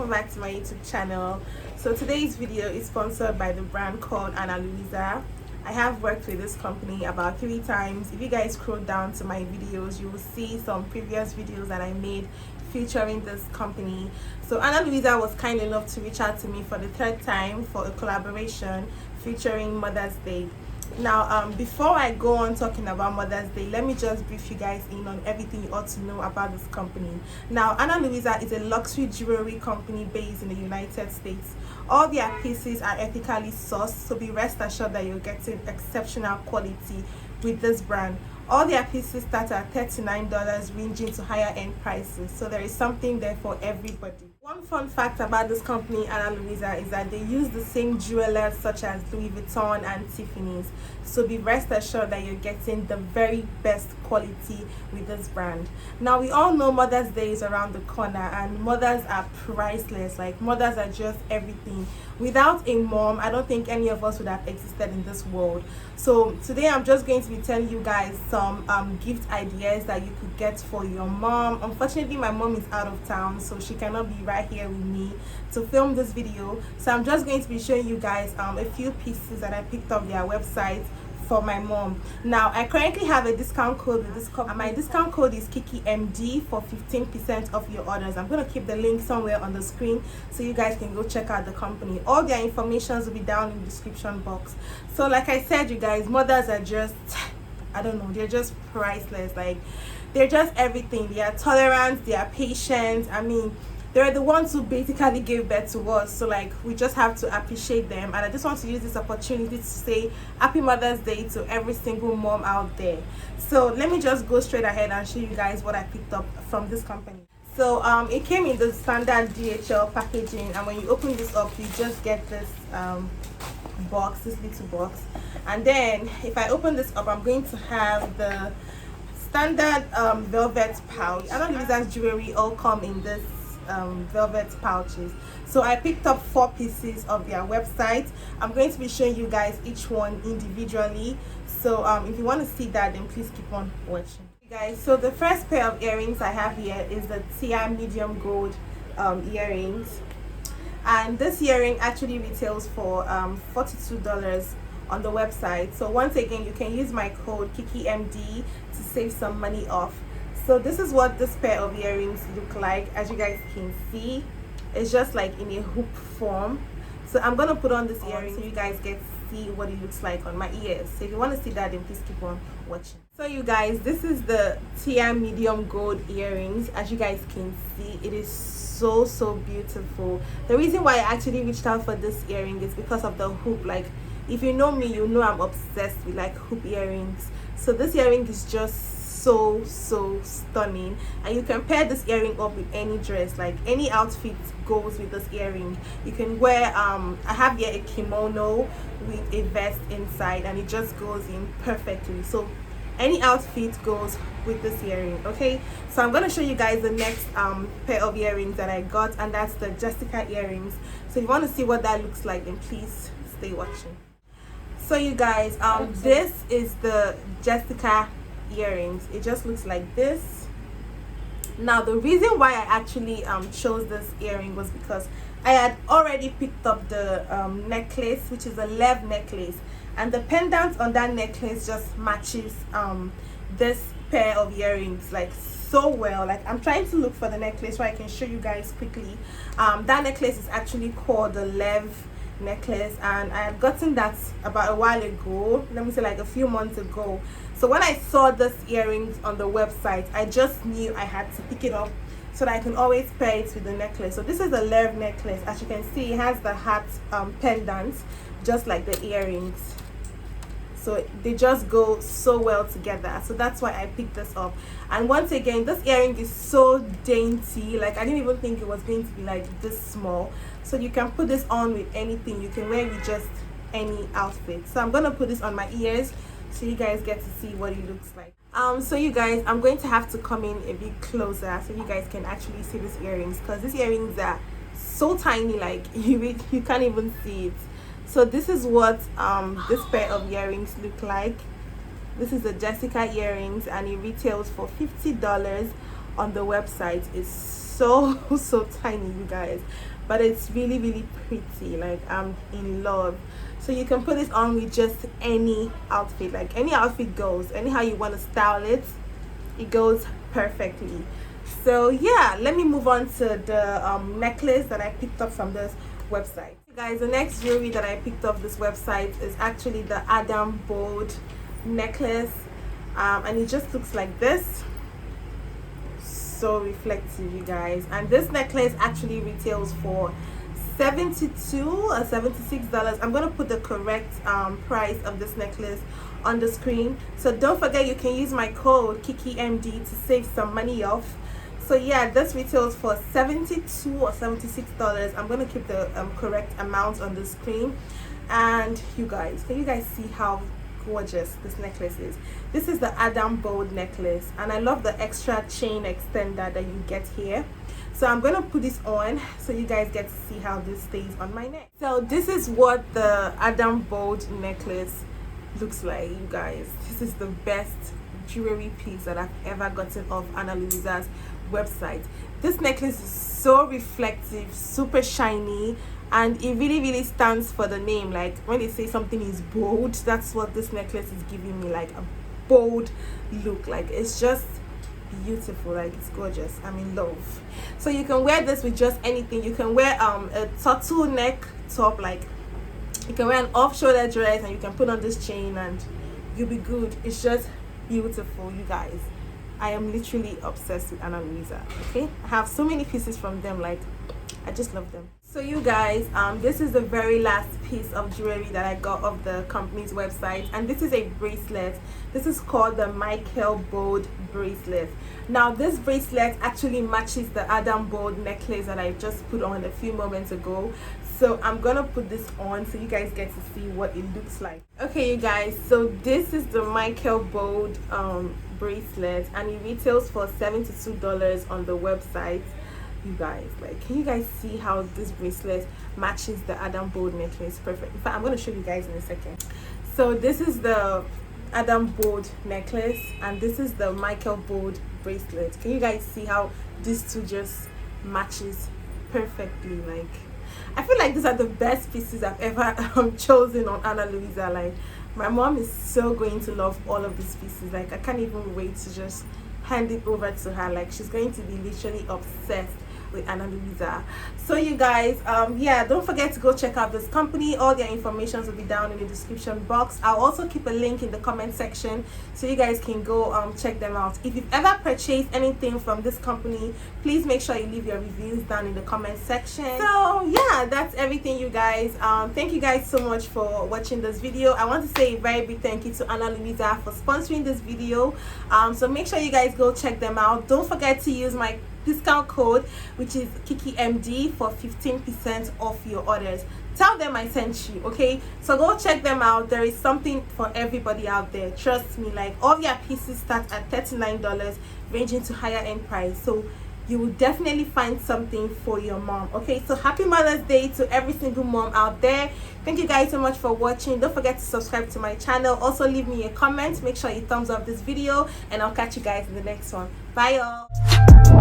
welcome back to my YouTube channel. So today's video is sponsored by the brand called Luisa. I have worked with this company about 3 times. If you guys scroll down to my videos, you will see some previous videos that I made featuring this company. So Luisa was kind enough to reach out to me for the 3rd time for a collaboration featuring Mother's Day. Now before I go on talking about Mother's Day, let me just brief you guys in on everything you ought to know about this company. Now Luisa is a luxury jewelry company based in the United States. All their pieces are ethically sourced, so be rest assured that you're getting exceptional quality with this brand. All their pieces start at $39, ranging to higher end prices, so there is something there for everybody. One fun fact about this company, Luisa, is that they use the same jewelers such as Louis Vuitton and Tiffany's, so be rest assured that you're getting the very best quality with this brand. Now we all know Mother's Day is around the corner, and mothers are priceless. Like, mothers are just everything. Without a mom, I don't think any of us would have existed in this world. So today I'm just going to be telling you guys some gift ideas that you could get for your mom. Unfortunately, my mom is out of town, so she cannot be right here with me to film this video. So I'm just going to be showing you guys a few pieces that I picked up their website for my mom. Now I currently have a discount code with this company, and my discount code is KikiMD for 15% off your orders. I'm going to keep the link somewhere on the screen so you guys can go check out the company. All their information will be down in the description box. So like I said, you guys, mothers are just, I don't know, they're just priceless. Like, they're just everything. They are tolerant, they are patient. I mean, they're the ones who basically gave birth to us, so like, we just have to appreciate them. And I just want to use this opportunity to say happy Mother's Day to every single mom out there. So let me just go straight ahead and show you guys what I picked up from this company. So it came in the standard DHL packaging, and when you open this up, you just get this box, this little box. And then if I open this up, I'm going to have the standard velvet pouch. Luisa's jewelry all come in this velvet pouches. So I picked up 4 pieces of their website. I'm going to be showing you guys each one individually. So if you want to see that, then please keep on watching, guys. So the first pair of earrings I have here is the Tia medium gold earrings, and this earring actually retails for $42 on the website. So once again, you can use my code KikiMD to save some money off. So this is what this pair of earrings look like. As you guys can see, it's just like in a hoop form. So I'm gonna put on this earring so you guys get to see what it looks like on my ears. So if you want to see that, then please keep on watching. So you guys, this is the Tia medium gold earrings. As you guys can see, it is so beautiful. The reason why I actually reached out for this earring is because of the hoop. Like, if you know me, you know I'm obsessed with like hoop earrings. So this earring is just so stunning, and you can pair this earring up with any dress. Like, any outfit goes with this earring. You can wear I have here a kimono with a vest inside, and it just goes in perfectly. So any outfit goes with this earring. Okay, so I'm going to show you guys the next pair of earrings that I got, and that's the Jessica earrings. So if you want to see what that looks like, then please stay watching. So you guys, this is the Jessica earrings. It just looks like this. Now the reason why I actually chose this earring was because I had already picked up the necklace, which is a lev necklace, and the pendant on that necklace just matches this pair of earrings like so well. Like, I'm trying to look for the necklace so I can show you guys quickly. That necklace is actually called the lev necklace, and I had gotten that about a while ago, let me say like a few months ago. So when I saw this earrings on the website, I just knew I had to pick it up so that I can always pair it with the necklace. So this is a lev necklace. As you can see, it has the heart pendant just like the earrings, so they just go so well together. So that's why I picked this up. And once again, this earring is so dainty. Like, I didn't even think it was going to be like this small. So you can put this on with anything. You can wear it with just any outfit. So I'm gonna put this on my ears so you guys get to see what it looks like. So you guys, I'm going to have to come in a bit closer so you guys can actually see these earrings, because these earrings are so tiny, like you can't even see it. So this is what this pair of earrings look like. This is the Jessica earrings, and it retails for $50 on the website. It's so so tiny, you guys, but it's really pretty. Like, I'm in love. So you can put this on with just any outfit, like any outfit goes, anyhow you want to style it, it goes perfectly. So yeah, let me move on to the necklace that I picked up from this website. Guys, the next jewelry that I picked up this website is actually the Adam Bold necklace, and it just looks like this, so reflective, you guys. And this necklace actually retails for $72 or $76. I'm gonna put the correct price of this necklace on the screen, so don't forget you can use my code KikiMD to save some money off. So yeah, this retails for $72 or $76. I'm gonna keep the correct amount on the screen. And you guys, can you guys see how gorgeous this necklace is? This is the Adam Bold necklace, and I love the extra chain extender that you get here. So I'm gonna put this on so you guys get to see how this stays on my neck. So this is what the Adam Bold necklace looks like, you guys. This is the best jewelry piece that I've ever gotten off Ana Luisa's website. This necklace is so reflective, super shiny, and it really stands for the name. Like, when they say something is bold, that's what this necklace is giving me, like a bold look. Like, it's just beautiful, like it's gorgeous. I'm in love. So you can wear this with just anything. You can wear a turtleneck top, like you can wear an off-shoulder dress, and you can put on this chain and you'll be good. It's just beautiful, you guys. I am literally obsessed with Ana Luisa. Okay, I have so many pieces from them, like I just love them. So you guys, this is the very last piece of jewelry that I got off the company's website, and this is a bracelet. This is called the Michael Bold bracelet. Now this bracelet actually matches the Adam Bold necklace that I just put on a few moments ago. So I'm gonna put this on so you guys get to see what it looks like. Okay, you guys, so this is the Michael Bold bracelet, and it retails for $72 on the website. You guys, like, can you guys see how this bracelet matches the Adam Bold necklace? Perfect. In fact, I'm going to show you guys in a second. So this is the Adam Bold necklace, and this is the Michael Bold bracelet. Can you guys see how these two just matches perfectly? Like, I feel like these are the best pieces I've ever chosen on Ana Luisa. Like, my mom is so going to love all of these pieces. Like, I can't even wait to just hand it over to her. Like, she's going to be literally obsessed with Ana Luisa. So you guys, yeah, don't forget to go check out this company. All their information will be down in the description box. I'll also keep a link in the comment section so you guys can go check them out. If you've ever purchased anything from this company, please make sure you leave your reviews down in the comment section. So yeah, that's everything, you guys. Thank you guys so much for watching this video. I want to say a very big thank you to Ana Luisa for sponsoring this video. So make sure you guys go check them out. Don't forget to use my discount code, which is KikiMD, for 15% off your orders. Tell them I sent you, okay? So go check them out. There is something for everybody out there, trust me. Like, all their pieces start at $39, ranging to higher end price, so you will definitely find something for your mom. Okay, so happy Mother's Day to every single mom out there. Thank you guys so much for watching. Don't forget to subscribe to my channel. Also leave me a comment. Make sure you thumbs up this video, and I'll catch you guys in the next one. Bye y'all.